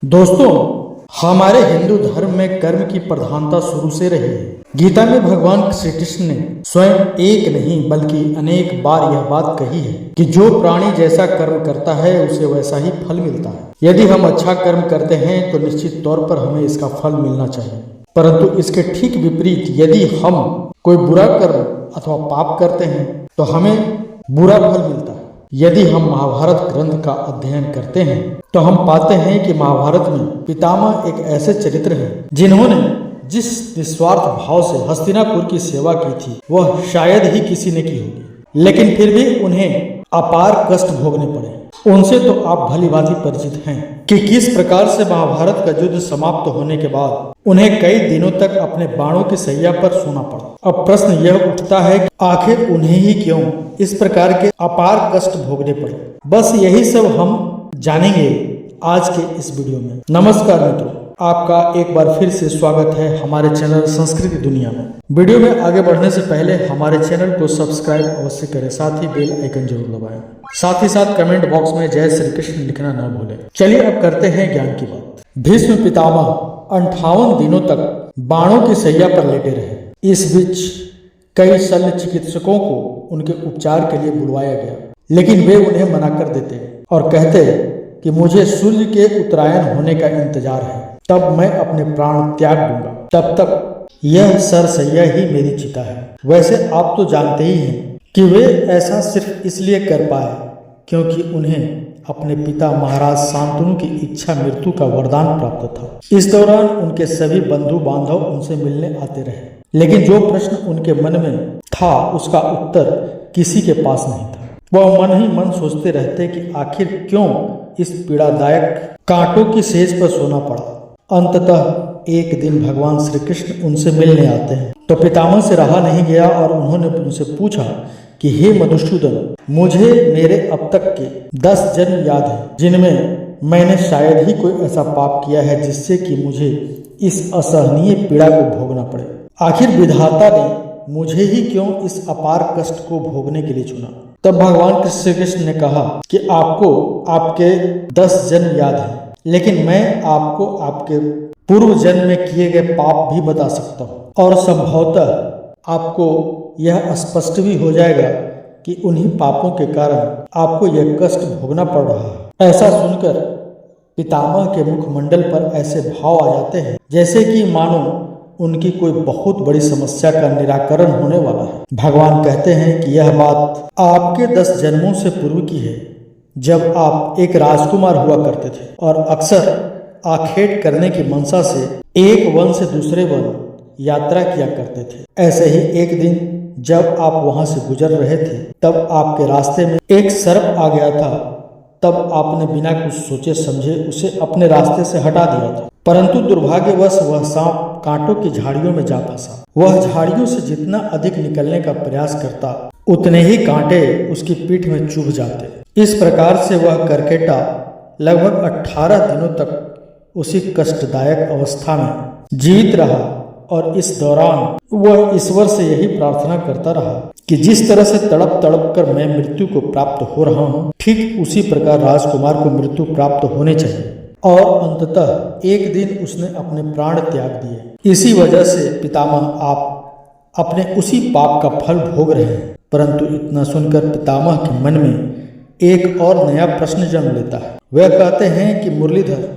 दोस्तों, हमारे हिंदू धर्म में कर्म की प्रधानता शुरू से रही है। गीता में भगवान श्री कृष्ण ने स्वयं एक नहीं बल्कि अनेक बार यह बात कही है कि जो प्राणी जैसा कर्म करता है उसे वैसा ही फल मिलता है। यदि हम अच्छा कर्म करते हैं तो निश्चित तौर पर हमें इसका फल मिलना चाहिए, परंतु इसके ठीक विपरीत यदि हम कोई बुरा कर्म अथवा पाप करते हैं तो हमें बुरा फल मिलता है। यदि हम महाभारत ग्रंथ का अध्ययन करते हैं तो हम पाते हैं कि महाभारत में पितामह एक ऐसे चरित्र हैं जिन्होंने जिस निस्वार्थ भाव से हस्तिनापुर की सेवा की थी वह शायद ही किसी ने की होगी, लेकिन फिर भी उन्हें अपार कष्ट भोगने पड़े। उनसे तो आप भली भांति परिचित हैं कि किस प्रकार से महाभारत का युद्ध समाप्त होने के बाद उन्हें कई दिनों तक अपने बाणों की सैया पर सोना पड़ा। अब प्रश्न यह उठता है कि आखिर उन्हें ही क्यों इस प्रकार के अपार कष्ट भोगने पड़े। बस यही सब हम जानेंगे आज के इस वीडियो में। नमस्कार मित्रों, आपका एक बार फिर से स्वागत है हमारे चैनल संस्कृति दुनिया में। वीडियो में आगे बढ़ने से पहले हमारे चैनल को सब्सक्राइब अवश्य करें, साथ ही बेल आइकन जरूर दबाएं। साथ ही साथ कमेंट बॉक्स में जय श्री कृष्ण लिखना न भूलें। चलिए अब करते हैं ज्ञान की बात। भीष्म पितामह 58 दिनों तक बाणों की सैया पर लेटे रहे। इस बीच कई शल्य चिकित्सकों को उनके उपचार के लिए बुलवाया गया, लेकिन वे उन्हें मना कर देते और कहते कि मुझे सूर्य के उत्तरायण होने का इंतजार है, तब मैं अपने प्राण त्याग दूंगा। तब तक यह सरसैया ही मेरी चिता है। वैसे आप तो जानते ही हैं कि वे ऐसा सिर्फ इसलिए कर पाए क्योंकि उन्हें अपने पिता महाराज शांतनु की इच्छा मृत्यु का वरदान प्राप्त था। इस दौरान उनके सभी बंधु बांधव उनसे मिलने आते रहे, लेकिन जो प्रश्न उनके मन में था उसका उत्तर किसी के पास नहीं था। वह मन ही मन सोचते रहते कि आखिर क्यों इस पीड़ादायक कांटों की सेज पर सोना पड़ा। अंततः एक दिन भगवान श्री कृष्ण उनसे मिलने आते हैं तो पितामह से रहा नहीं गया और उन्होंने उनसे पूछा कि हे मधुसूदन, मुझे मेरे अब तक के 10 जन्म याद हैं जिनमें मैंने शायद ही कोई ऐसा पाप किया है जिससे कि मुझे इस असहनीय पीड़ा को भोगना पड़े। आखिर विधाता ने मुझे ही क्यों इस अपार कष्ट को भोगने के लिए चुना। तब भगवान श्री कृष्ण ने कहा कि आपको आपके 10 जन्म याद हैं, लेकिन मैं आपको आपके पूर्व जन्म में किए गए पाप भी बता सकता हूँ और संभवतः आपको यह स्पष्ट भी हो जाएगा कि उन्हीं पापों के कारण आपको यह कष्ट भोगना पड़ रहा है। ऐसा सुनकर पितामह के मुखमंडल पर ऐसे भाव आ जाते हैं जैसे कि मानो उनकी कोई बहुत बड़ी समस्या का निराकरण होने वाला है। भगवान कहते हैं कि यह बात आपके 10 जन्मों से पूर्व की है, जब आप एक राजकुमार हुआ करते थे और अक्सर आखेट करने की मंशा से एक वन से दूसरे वन यात्रा किया करते थे। ऐसे ही एक दिन जब आप वहां से गुजर रहे थे तब आपके रास्ते में एक सर्प आ गया था। तब आपने बिना कुछ सोचे समझे उसे अपने रास्ते से हटा दिया था, परंतु दुर्भाग्यवश वह सांप कांटों की झाड़ियों में जा फंसा। वह झाड़ियों से जितना अधिक निकलने का प्रयास करता उतने ही कांटे उसकी पीठ में चुभ जाते। इस प्रकार से वह करकेटा लगभग 18 दिनों तक उसी कष्टदायक अवस्था में जीवित रहा और इस दौरान वह ईश्वर से यही प्रार्थना करता रहा कि जिस तरह से तड़प तड़प कर मैं मृत्यु को प्राप्त हो रहा हूँ, ठीक उसी प्रकार राजकुमार को मृत्यु प्राप्त होने चाहिए। और अंततः एक दिन उसने अपने प्राण त्याग दिए। इसी वजह से पितामह आप अपने उसी पाप का फल भोग रहे हैं। परंतु इतना सुनकर पितामह के मन में एक और नया प्रश्न जन्म लेता है। वह कहते हैं कि मुरलीधर,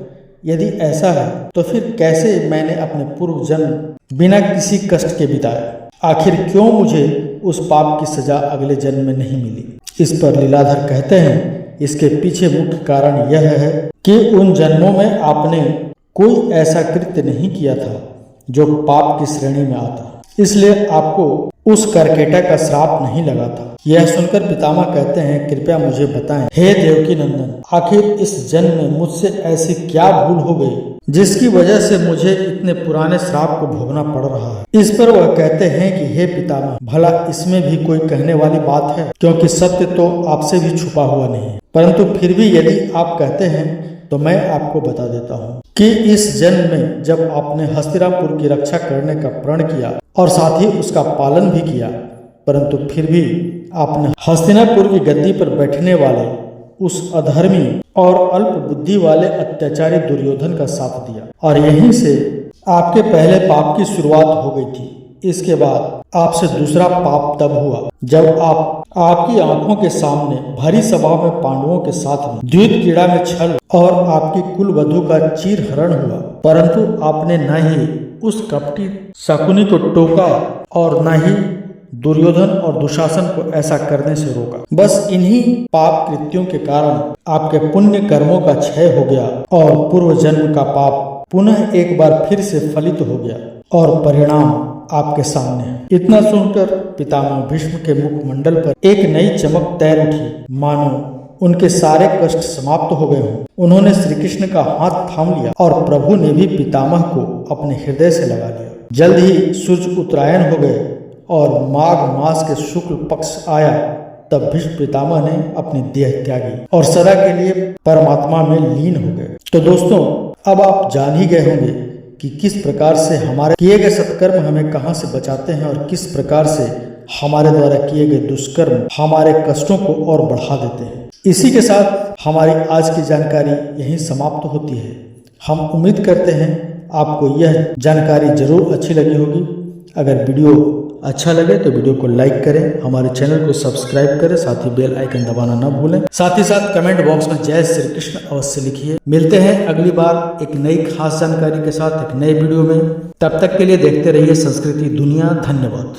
यदि ऐसा है तो फिर कैसे मैंने अपने पूर्व जन्म बिना किसी कष्ट के बिताए? आखिर क्यों मुझे उस पाप की सजा अगले जन्म में नहीं मिली? इस पर लीलाधर कहते हैं इसके पीछे मुख्य कारण यह है कि उन जन्मों में आपने कोई ऐसा कृत्य नहीं किया था जो पाप की श्रेणी में आता, इसलिए आपको उस करकेटा का श्राप नहीं लगा था। यह सुनकर पितामह कहते हैं कृपया मुझे बताएं, हे देवकी नंदन, आखिर इस जन्म में मुझसे ऐसी क्या भूल हो गई जिसकी वजह से मुझे इतने पुराने श्राप को भोगना पड़ रहा है। इस पर वह कहते हैं कि हे पितामह, भला इसमें भी कोई कहने वाली बात है, क्योंकि सत्य तो आपसे भी छुपा हुआ नहीं है, परंतु फिर भी यदि आप कहते हैं तो मैं आपको बता देता हूँ कि इस जन्म में जब आपने हस्तिनापुर की रक्षा करने का प्रण किया और साथ ही उसका पालन भी किया, परंतु फिर भी आपने हस्तिनापुर की गद्दी पर बैठने वाले उस अधर्मी और अल्प बुद्धि वाले अत्याचारी दुर्योधन का साथ दिया और यहीं से आपके पहले पाप की शुरुआत हो गई थी। इसके बाद आपसे दूसरा पाप तब हुआ जब आपकी आंखों के सामने भरी सभा में पांडवों के साथ में द्यूत क्रीड़ा में छल और आपकी कुल वधू का चीरहरण हुआ, परंतु आपने न ही उस कपटी शकुनी को टोका और न ही दुर्योधन और दुशासन को ऐसा करने से रोका। बस इन्हीं पाप कृत्यों के कारण आपके पुण्य कर्मों का क्षय हो गया और पूर्व जन्म का पाप पुनः एक बार फिर से फलित हो गया और परिणाम आपके सामने है। इतना सुनकर पितामह भीष्म के मुखमंडल पर एक नई चमक तैर उठी, मानो उनके सारे कष्ट समाप्त हो गए हों। उन्होंने श्री कृष्ण का हाथ थाम लिया और प्रभु ने भी पितामह को अपने हृदय से लगा लिया। जल्द ही सूर्य उत्तरायण हो गए और माघ मास के शुक्ल पक्ष आया, तब भीष्म पितामह ने अपनी देह त्यागी और सदा के लिए परमात्मा में लीन हो गए। तो दोस्तों, अब आप जान ही गए होंगे कि किस प्रकार से हमारे किए गए सत्कर्म हमें कहां से बचाते हैं और किस प्रकार से हमारे द्वारा किए गए दुष्कर्म हमारे कष्टों को और बढ़ा देते हैं। इसी के साथ हमारी आज की जानकारी यहीं समाप्त होती है। हम उम्मीद करते हैं आपको यह जानकारी जरूर अच्छी लगी होगी। अगर वीडियो अच्छा लगे तो वीडियो को लाइक करें, हमारे चैनल को सब्सक्राइब करें, साथ ही बेल आइकन दबाना ना भूलें। साथ ही साथ कमेंट बॉक्स में जय श्री कृष्ण अवश्य लिखिए। मिलते हैं अगली बार एक नई खास जानकारी के साथ एक नए वीडियो में। तब तक के लिए देखते रहिए संस्कृति दुनिया। धन्यवाद।